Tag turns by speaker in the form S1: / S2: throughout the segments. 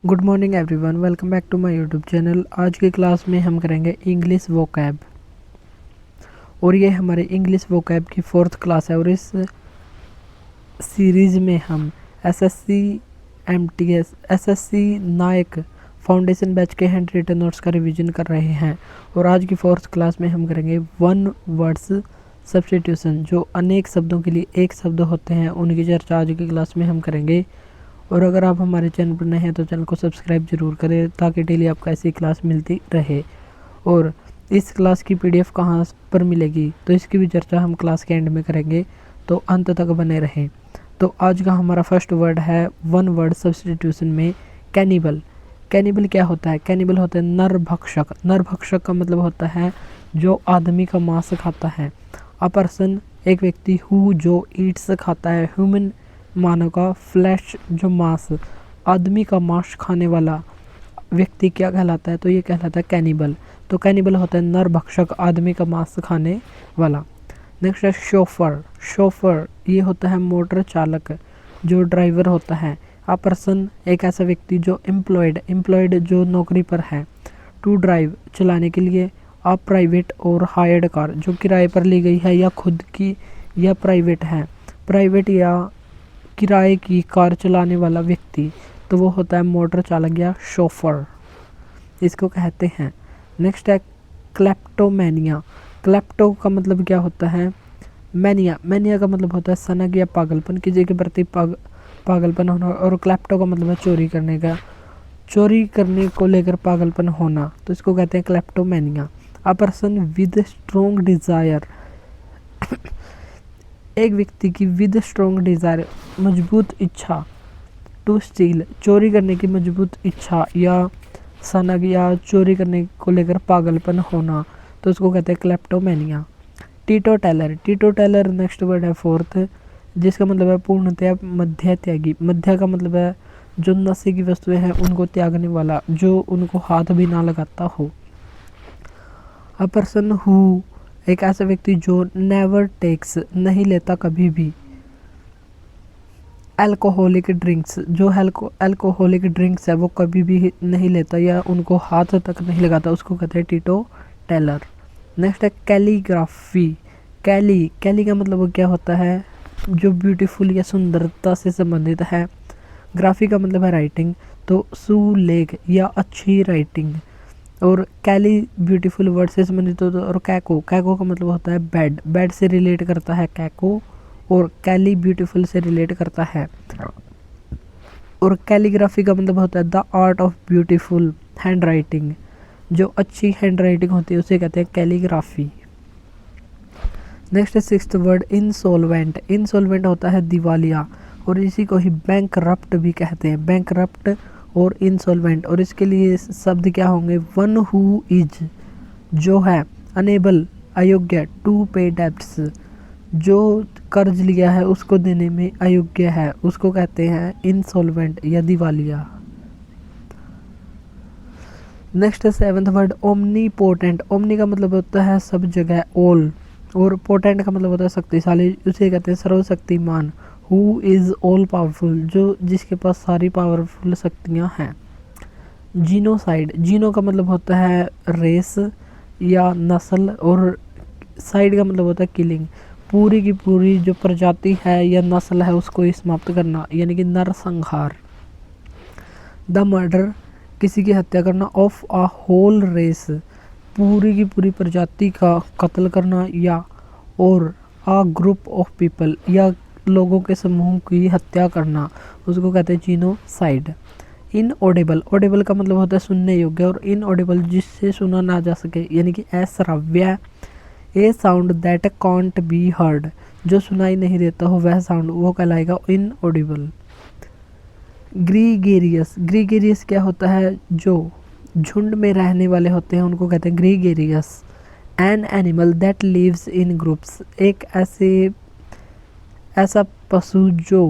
S1: Good morning everyone, welcome back to my YouTube channel. आज की class में हम करेंगे इंग्लिश वोकैब और ये हमारे इंग्लिश वोकैब की 4th क्लास है। और इस सीरीज़ में हम एसएससी एमटीएस एसएससी नायक फाउंडेशन बैच के हैंड रिटन नोट्स का रिवीजन कर रहे हैं। और आज की 4th क्लास में हम करेंगे वन वर्ड्स सब्स्टिट्यूशन, जो अनेक शब्दों के लिए एक शब्द होते हैं, उनकी चर्चा आज की क्लास में हम करेंगे। और अगर आप हमारे चैनल पर नए हैं तो चैनल को सब्सक्राइब जरूर करें ताकि डेली आपको ऐसी क्लास मिलती रहे। और इस क्लास की पीडीएफ कहाँ पर मिलेगी तो इसकी भी चर्चा हम क्लास के एंड में करेंगे, तो अंत तक बने रहें। तो आज का हमारा फर्स्ट वर्ड है वन वर्ड सब्स्टिट्यूशन में कैनिबल। कैनिबल क्या होता है? कैनिबल होता है नरभक्षक। नरभक्षक का मतलब होता है जो आदमी का मांस खाता है। अ पर्सन एक व्यक्ति हु जो ईट्स खाता है ह्यूमन मानव का फ्लैश जो मांस, आदमी का मांस खाने वाला व्यक्ति क्या कहलाता है? तो ये कहलाता है कैनिबल। तो कैनिबल होता है नरभक्षक, आदमी का मांस खाने वाला। नेक्स्ट है शोफर। शोफर ये होता है मोटर चालक, जो ड्राइवर होता है। अ पर्सन एक ऐसा व्यक्ति जो एम्प्लॉयड जो नौकरी पर है। टू ड्राइव चलाने के लिए। अ प्राइवेट और हायर्ड कार जो किराए पर ली गई है या खुद की या प्राइवेट है। प्राइवेट या किराए की कार चलाने वाला व्यक्ति तो वो होता है मोटर चालक या शोफर, इसको कहते हैं। नेक्स्ट है क्लेप्टोमेनिया। क्लेप्टो का मतलब क्या होता है? मैनिया। मैनिया का मतलब होता है सनक या पागलपन, किसी के प्रति पागलपन होना। और क्लेप्टो का मतलब है चोरी करने का, चोरी करने को लेकर पागलपन होना, तो इसको कहते हैं kleptomania. A person with strong Dzire एक व्यक्ति की विद स्ट्रॉन्ग डिजायर मजबूत इच्छा। टू स्टील चोरी करने की मजबूत इच्छा या सनक या चोरी करने को लेकर पागलपन होना, तो उसको कहते हैं kleptomania. Teetotaller. Teetotaller next word है 4th, जिसका मतलब है पूर्णतया मध्य त्यागी। मध्य का मतलब है जो नशे की वस्तुएं हैं उनको त्यागने वाला, जो उनको हाथ भी ना लगाता हो। अ पर्सन हु एक ऐसा व्यक्ति जो नेवर टेक्स नहीं लेता कभी भी अल्कोहलिक ड्रिंक्स, जो अल्कोहलिक ड्रिंक्स है वो कभी भी नहीं लेता या उनको हाथ तक नहीं लगाता, उसको कहते हैं टीटो टेलर। नेक्स्ट है कैलीग्राफी। कैली का मतलब क्या होता है? जो ब्यूटीफुल या सुंदरता से संबंधित है। ग्राफी का मतलब है राइटिंग, तो सुलेख या अच्छी राइटिंग। और कैली ब्यूटीफुल वर्ड से संबंधित होता है। और कैको का मतलब होता है बेड, बेड से रिलेट करता है कैको, और कैली ब्यूटीफुल से रिलेट करता है। और कैलीग्राफी का मतलब होता है the art of beautiful hand writing, जो अच्छी हैंड राइटिंग होती है उसे कहते हैं कैलीग्राफी। नेक्स्ट है 6th वर्ड इंसॉल्वेंट। इंसॉल्वेंट होता है दिवालिया, और इसी को ही बैंकरप्ट भी कहते हैं। बैंकरप्ट और इंसॉल्वेंट। और इसके लिए शब्द क्या होंगे? वन हु इज जो है, अनेबल अयोग्य, टू पे डेब्ट्स जो कर्ज लिया है उसको देने में अयोग्य है, उसको कहते हैं इंसॉल्वेंट या दिवालिया। नेक्स्ट है 7th word omni potent. Omni का मतलब होता है सब जगह, ऑल, और पोटेंट का मतलब होता है शक्तिशाली, उसे कहते हैं सर्वशक्तिमान। हु इज ऑल पावरफुल जो जिसके पास सारी पावरफुल शक्तियाँ हैं। जीनोसाइड। जीनो का मतलब होता है रेस या नस्ल, और साइड का मतलब होता है किलिंग, पूरी की पूरी जो प्रजाति है या नस्ल है उसको ही समाप्त करना, यानी कि नरसंहार। द मर्डर किसी की हत्या करना। ऑफ अ होल रेस पूरी की पूरी प्रजाति का कत्ल करना, या और अ ग्रुप ऑफ पीपल या लोगों के समूह की हत्या करना, उसको कहते हैं जीनोसाइड। इनऑडिबल। ऑडिबल का मतलब होता है सुनने योग्य, और इनऑडिबल जिससे सुना ना जा सके, यानी कि अश्रव्य। A sound that can't be heard जो सुनाई नहीं देता हो वह साउंड, वो कहलाएगा इनऑडिबल। ग्रीगेरियस। ग्रीगेरियस क्या होता है? जो झुंड में रहने वाले होते हैं उनको कहते हैं gregarious. An animal that lives in groups एक ऐसा पशु जो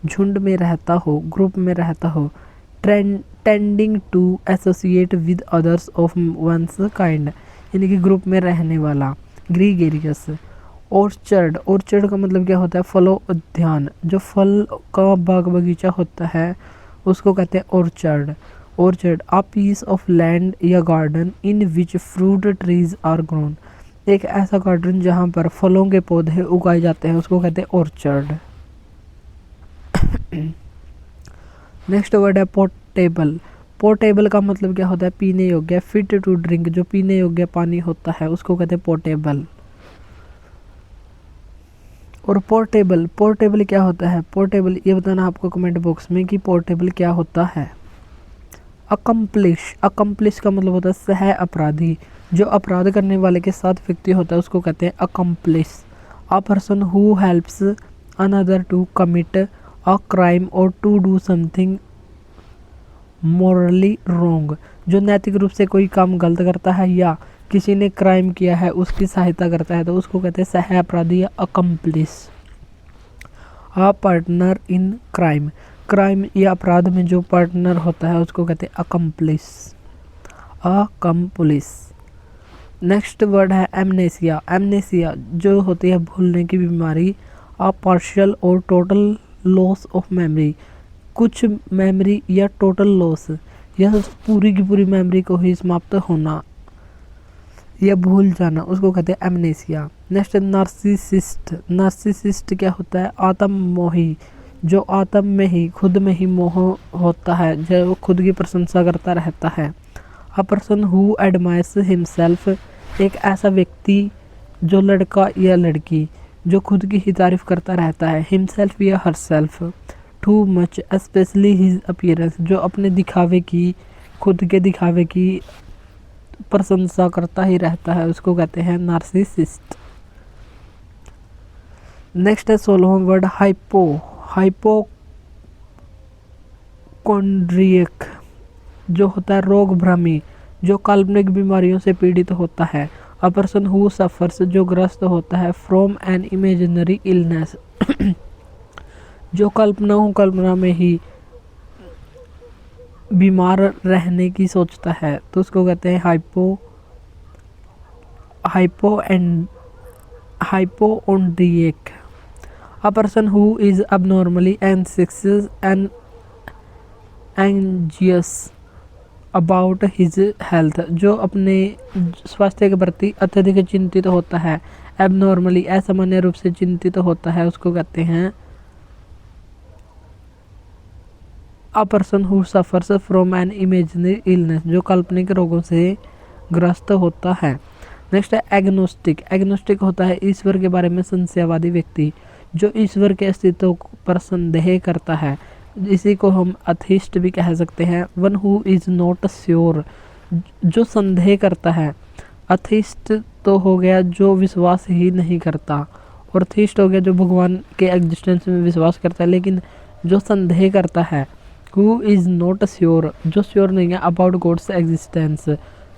S1: झुंड में रहता हो, ग्रुप में रहता हो। Tending to associate with others of one's kind, यानी कि ग्रुप में रहने वाला, ग्रीगेरियस। ऑर्चर्ड। ऑर्चर्ड का मतलब क्या होता है? फलो उद्यान, जो फल का बाग बगीचा होता है उसको कहते हैं orchard. Orchard a piece of land या garden in which fruit trees are grown. एक ऐसा गार्डन जहाँ पर फलों के पौधे उगाए जाते हैं उसको कहते हैं ऑर्चर्ड। नेक्स्ट वर्ड है पोर्टेबल। पोर्टेबल का मतलब क्या होता है? पीने योग्य। फिट टू ड्रिंक, जो पीने योग्य पानी होता है उसको कहते हैं पोर्टेबल। और पोर्टेबल, पोर्टेबल क्या होता है? पोर्टेबल ये बताना आपको कमेंट बॉक्स में कि पोर्टेबल क्या होता है। अकम्प्लिश, अकम्प्लिश का मतलब होता है सह अपराधी। जो अपराध करने वाले के साथ व्यक्ति होता है उसको कहते हैं accomplice. A person who helps another to commit a crime और to do something morally wrong. जो नैतिक रूप से कोई काम गलत करता है या किसी ने क्राइम किया है उसकी सहायता करता है तो उसको कहते हैं सह अपराधी या accomplish. A partner in crime, crime या अपराध में जो पार्टनर होता है उसको कहते हैं अकम्प्लिश, अकम्प्लिश। नेक्स्ट वर्ड है एमनेसिया। एमनेसिया जो होती है भूलने की बीमारी। अ पार्शियल और टोटल लॉस ऑफ मेमोरी, कुछ मेमोरी या टोटल लॉस, यह पूरी की पूरी मेमोरी को ही समाप्त होना या भूल जाना उसको कहते हैं एमनेसिया। Next narcissist. नार्सिसिस्ट क्या होता है? आत्ममोही, जो आत्म में ही खुद में ही मोह होता है, जो खुद की प्रशंसा करता रहता है। A person who admires himself, एक ऐसा व्यक्ति जो लड़का या लड़की जो खुद की ही तारीफ करता रहता है। हिमसेल्फ या herself. To much specially his appearance, जो अपने दिखावे की, खुद के दिखावे की प्रशंसा करता ही रहता है उसको कहते हैं नार्सिसिस्ट। नेक्स्ट है 16वां वर्ड हाइपो। हाइपोकॉन्ड्रियक जो होता है रोग भ्रमी, जो काल्पनिक बीमारियों से पीड़ित होता है। अ पर्सन हु सफर्स, जो ग्रस्त होता है फ्रॉम एन इमेजिनरी इलनेस, जो कल्पना में ही बीमार रहने की सोचता है तो उसको कहते हैं hypochondriac. A person who is abnormally anxious and anxious about his health, जो अपने स्वास्थ्य के प्रति अत्यधिक चिंतित होता है। एबनॉर्मली असामान्य रूप से चिंतित होता है उसको कहते हैं अ person who suffers from an imaginary illness, जो काल्पनिक रोगों से ग्रस्त होता है। नेक्स्ट है एग्नोस्टिक। एग्नोस्टिक होता है ईश्वर के बारे में संशयवादी व्यक्ति, जो ईश्वर के अस्तित्व पर संदेह करता है। इसी को हम अथिस्ट भी कह सकते हैं। One who is not sure, जो संदेह करता है। अथिस्ट तो हो गया जो विश्वास ही नहीं करता, और थीस्ट हो गया जो भगवान के एग्जिस्टेंस में विश्वास करता है लेकिन जो संदेह करता है। हु इज नॉट श्योर, जो श्योर नहीं है अबाउट गॉड्स एग्जिस्टेंस,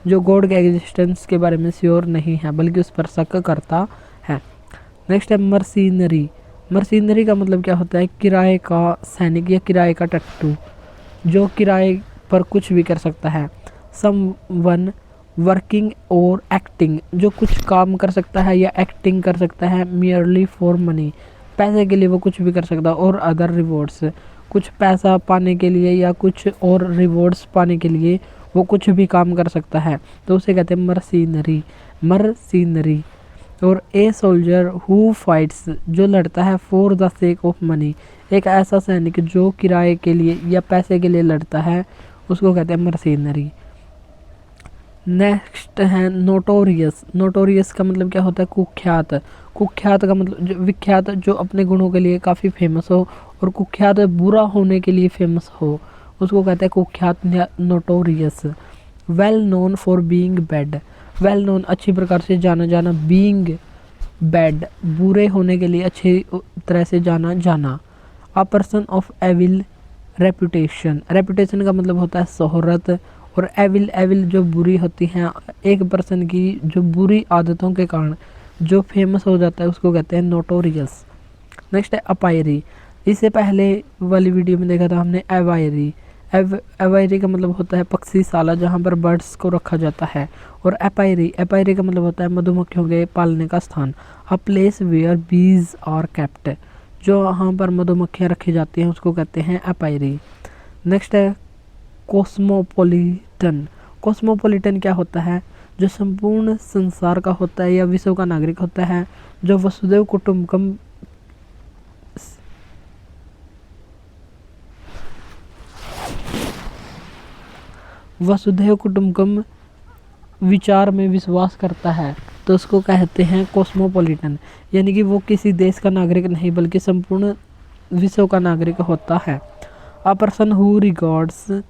S1: जो गॉड के एग्जिस्टेंस के बारे में श्योर नहीं है बल्कि उस पर शक करता है। नेक्स्ट है मर्सीनरी। मर्सीनरी का मतलब क्या होता है? किराए का सैनिक या किराए का टट्टू, जो किराए पर कुछ भी कर सकता है। समवन वर्किंग और एक्टिंग, जो कुछ काम कर सकता है या एक्टिंग कर सकता है मियरली फॉर मनी, पैसे के लिए वो कुछ भी कर सकता है। और अदर रिवॉर्ड्स, कुछ पैसा पाने के लिए या कुछ और रिवॉर्ड्स पाने के लिए वो कुछ भी काम कर सकता है तो उसे कहते हैं मर्सीनरी, मर्सीनरी। और ए सोल्जर हु फाइट्स, जो लड़ता है for the sake of money, एक ऐसा सैनिक जो किराए के लिए या पैसे के लिए लड़ता है उसको कहते हैं मर्सीनरी। नेक्स्ट है नोटोरियस। नोटोरियस का मतलब क्या होता है? कुख्यात। कुख्यात का मतलब जो विख्यात, जो अपने गुणों के लिए काफ़ी फेमस हो, और कुख्यात बुरा होने के लिए फेमस हो उसको कहते हैं कुख्यात, notorious. Well known for being bad, well known अच्छी प्रकार से जाना जाना, बीइंग बैड बुरे होने के लिए अच्छी तरह से जाना जाना। A person of evil reputation, reputation का मतलब होता है शोहरत, और एविल, एविल जो बुरी होती हैं, एक पर्सन की जो बुरी आदतों के कारण जो फेमस हो जाता है उसको कहते हैं नोटोरियस। नेक्स्ट है अपायरी। इससे पहले वाली वीडियो में देखा था हमने एवायरी। एवायरी का मतलब होता है पक्षीशाला, जहाँ पर बर्ड्स को रखा जाता है। और एपायरी, एपायरी का मतलब होता है मधुमक्खियों के पालने का स्थान। अ place where bees are kept, जो वहाँ पर मधुमक्खियाँ रखी जाती हैं उसको कहते हैं एपायरी। नेक्स्ट है कॉस्मोपॉलिटन। कॉस्मोपॉलिटन क्या होता है? जो संपूर्ण संसार का होता है या विश्व का नागरिक होता है, जो वसुधैव कुटुम्बकम विचार में विश्वास करता है, तो उसको कहते हैं कॉस्मोपॉलिटन। यानी कि वो किसी देश का नागरिक नहीं बल्कि संपूर्ण विश्व का नागरिक होता है। A person who regards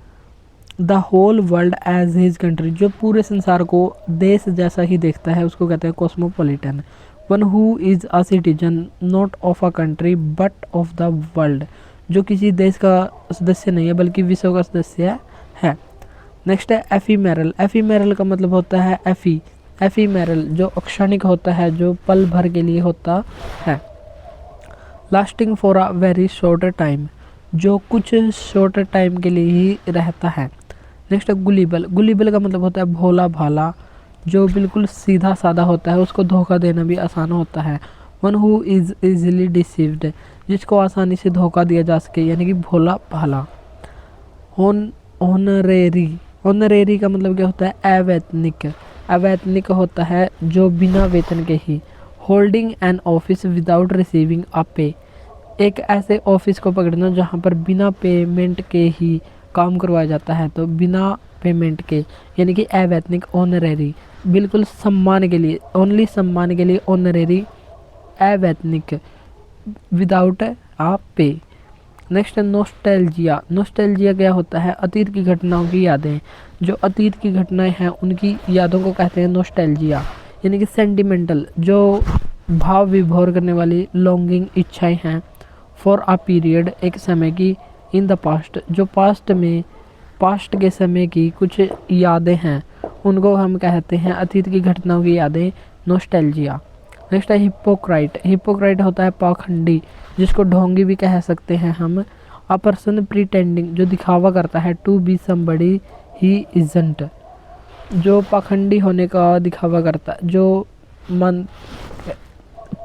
S1: the whole world as his country, जो पूरे संसार को देश जैसा ही देखता है, उसको कहते हैं cosmopolitan. One who is a citizen not of a country but of the world, जो किसी देश का सदस्य नहीं है बल्कि विश्व का सदस्य है। नेक्स्ट है एफीमेरल। एफीमेरल का मतलब होता है एफीमेरल, जो क्षणिक होता है, जो पल भर के लिए होता है। Lasting for a very short time, जो कुछ शॉर्ट टाइम के लिए ही रहता है। नेक्स्ट है गुलिबल। गुलिबल का मतलब होता है भोला भाला, जो बिल्कुल सीधा साधा होता है, उसको धोखा देना भी आसान होता है। One who is easily deceived, जिसको आसानी से धोखा दिया जा सके, यानी कि भोला भाला। ऑनरेरी। ऑनरेरी का मतलब क्या होता है? अवैतनिक। अवैतनिक होता है जो बिना वेतन के ही। Holding an office without receiving a pay, एक ऐसे ऑफिस को पकड़ना जहाँ पर बिना पेमेंट के ही काम करवाया जाता है, तो बिना पेमेंट के यानी कि अवैतनिक ऑनरेरी, बिल्कुल सम्मान के लिए, ओनली सम्मान के लिए ऑनरेरी अवैतनिक, विदाउट अ पे। नेक्स्ट है नोस्टैल्जिया। नोस्टैल्जिया क्या होता है? अतीत की घटनाओं की यादें। जो अतीत की घटनाएं हैं उनकी यादों को कहते हैं नोस्टैल्जिया। यानी कि सेंटिमेंटल, जो भाव विभोर करने वाली लॉन्गिंग, इच्छाएं हैं। फॉर अ पीरियड, एक समय की। इन द पास्ट, जो पास्ट के समय की कुछ यादें हैं उनको हम कहते हैं अतीत की घटनाओं की यादें, नोस्टैल्जिया। नेक्स्ट है हिपोक्राइट। हिपोक्राइट होता है पाखंडी, जिसको ढोंगी भी कह सकते हैं हम। अ पर्सन प्रिटेंडिंग, जो दिखावा करता है, to be somebody he isn't, जो पाखंडी होने का दिखावा करता है, जो मन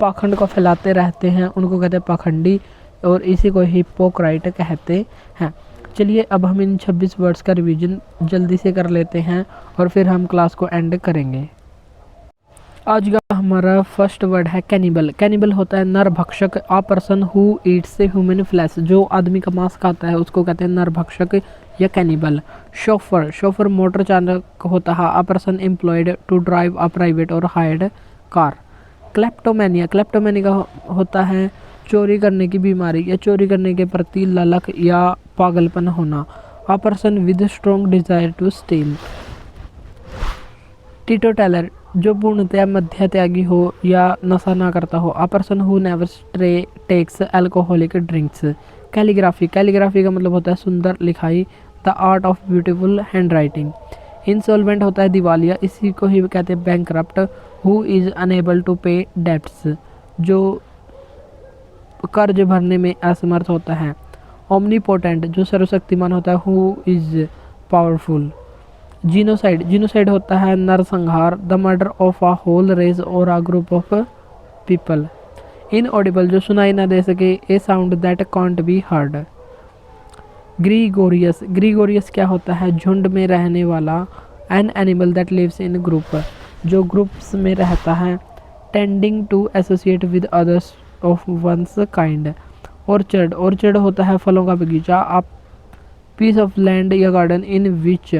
S1: पाखंड को फैलाते रहते हैं, उनको कहते हैं पाखंडी, और इसी को हिपोक्राइट कहते हैं। चलिए अब हम इन 26 वर्ड्स का रिवीजन जल्दी से कर लेते हैं और फिर हम क्लास को एंड करेंगे। आज का हमारा फर्स्ट वर्ड है कैनिबल। कैनिबल होता है नरभक्षक। अ person who Yeats human flesh, जो आदमी का मांस खाता है उसको कहते हैं नरभक्षक या कैनिबल। शोफर। शोफर मोटर चालक होता है। A person employed to drive a private और हायर्ड कार। क्लेप्टोमेनिया। क्लेप्टोमेनिया होता है चोरी करने की बीमारी या चोरी करने के प्रति ललक या पागलपन होना। A person with strong desire to steal. Teetotaller, जो पूर्णतया मध्य त्यागी हो या नशा ना करता हो। A person who never takes alcoholic drinks. Calligraphy. Calligraphy का मतलब होता है सुंदर लिखाई, the art of beautiful hand writing. Insolvent होता है दिवालिया, इसी को ही कहते हैं bankrupt. Who is unable to pay debts, जो कर्ज भरने में असमर्थ होता है। ओमनीपोटेंट, जो सर्वशक्तिमान होता है। Who is powerful. Genocide. Genocide होता है नरसंहार, the murder of a whole race और a group of people. Inaudible, जो सुनाई ना दे सके, a sound that can't be heard. Gregarious. Gregarious क्या होता है? झुंड में रहने वाला। An animal that lives in group, जो ग्रुप्स में रहता है। Tending to associate with others of one's kind. Orchard. Orchard होता है फलों का बगीचा। अ पीस ऑफ लैंड या garden in which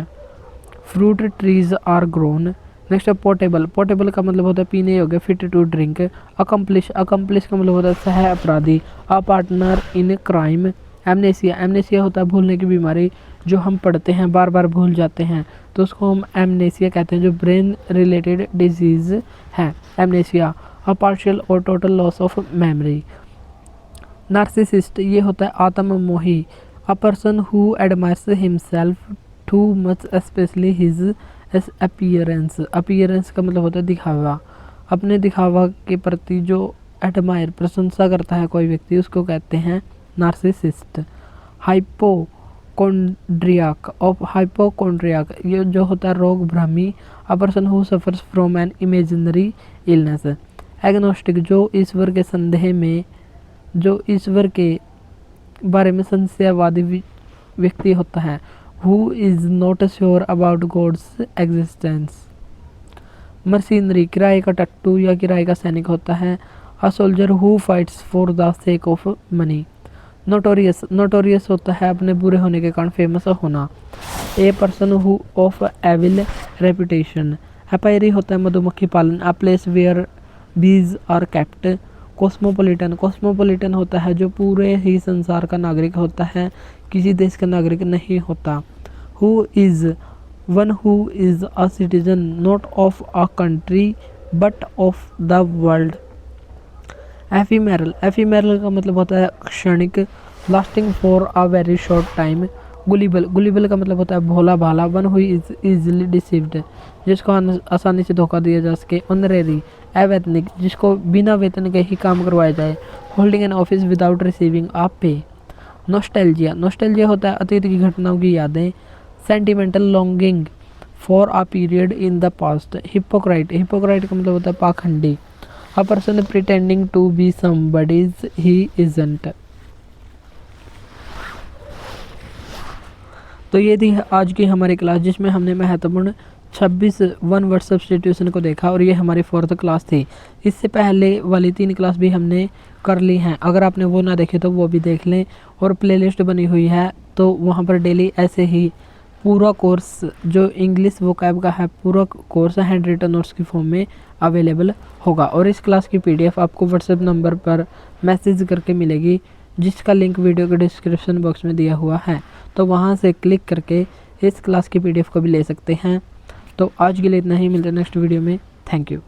S1: fruit trees are grown. Next है पोर्टेबल। पोर्टेबल का मतलब होता है पीने योग्य, fit to drink. Accomplish. Accomplish का मतलब होता है सह अपराधी। A partner in crime. Amnesia. Amnesia होता है भूलने की बीमारी, जो हम पढ़ते हैं बार बार भूल जाते हैं, तो उसको हम एमनेसिया कहते हैं, जो ब्रेन रिलेटेड डिजीज है एमनेसिया। अ पार्शियल और total loss of memory. Narcissist, ये होता है आत्ममोही। A person who admires himself too much specially his appearance. Appearance का मतलब होता है दिखावा। अपने दिखावा के प्रति जो एडमायर प्रशंसा करता है कोई व्यक्ति, उसको कहते हैं नार्सिसिस्ट। हाइपोकोंड्रियाक। ऑफ हाइपोकोंड्रियाक, ये जो होता है रोग भ्रामी। A person who suffers from an imaginary illness. Agnostic, जो ईश्वर के संदेह में, जो ईश्वर के बारे में संशयवादी व्यक्ति होता है। Who is not sure about god's existence. Mercenary किराए का टट्टू या किराए का सैनिक होता है। A soldier who fights for the sake of money. Notorious notorious होता है अपने बुरे होने के कारण फेमस होना। A person who of evil reputation. Apiary होता है मधुमक्खी पालन। A place where bees are kept. Cosmopolitan cosmopolitan होता है जो पूरे ही संसार का नागरिक होता है, किसी देश का नागरिक नहीं होता। Who is one who is a citizen not of a country but of the world. Ephemeral ephemeral का मतलब होता है क्षणिक, lasting for a very short time. गुलिबल गुलिबल का मतलब होता है भोला भाला। One who is easily deceived जिसको आसानी से धोखा दिया जा सके। ऑनरेरी अवैतनिक जिसको बिना वेतन के ही काम करवाया जाए। Holding an office without receiving a pay. Nostalgia nostalgia होता है अतीत की घटनाओं की यादें। Sentimental longing for a period in the past. Hypocrite hypocrite का मतलब होता है पाखंडी। A person pretending to be somebody's he isn't। तो ये थी आज की हमारी क्लास जिसमें हमने महत्वपूर्ण 26 वन वर्ड सब्स्टिट्यूशन को देखा और ये हमारी 4th क्लास थी। इससे पहले वाली 3 क्लास भी हमने कर ली हैं, अगर आपने वो ना देखे तो वो भी देख लें। और प्लेलिस्ट बनी हुई है तो वहाँ पर डेली ऐसे ही पूरा कोर्स जो इंग्लिश वोकैब का है पूरा कोर्स हैंड रिटन नोट्स की फॉर्म में अवेलेबल होगा। और इस क्लास की पीडीएफ आपको व्हाट्सएप नंबर पर मैसेज करके मिलेगी जिसका लिंक वीडियो के डिस्क्रिप्शन बॉक्स में दिया हुआ है, तो वहाँ से क्लिक करके इस क्लास की पीडीएफ को भी ले सकते हैं। तो आज के लिए इतना ही, मिलते हैं नेक्स्ट वीडियो में। Thank you.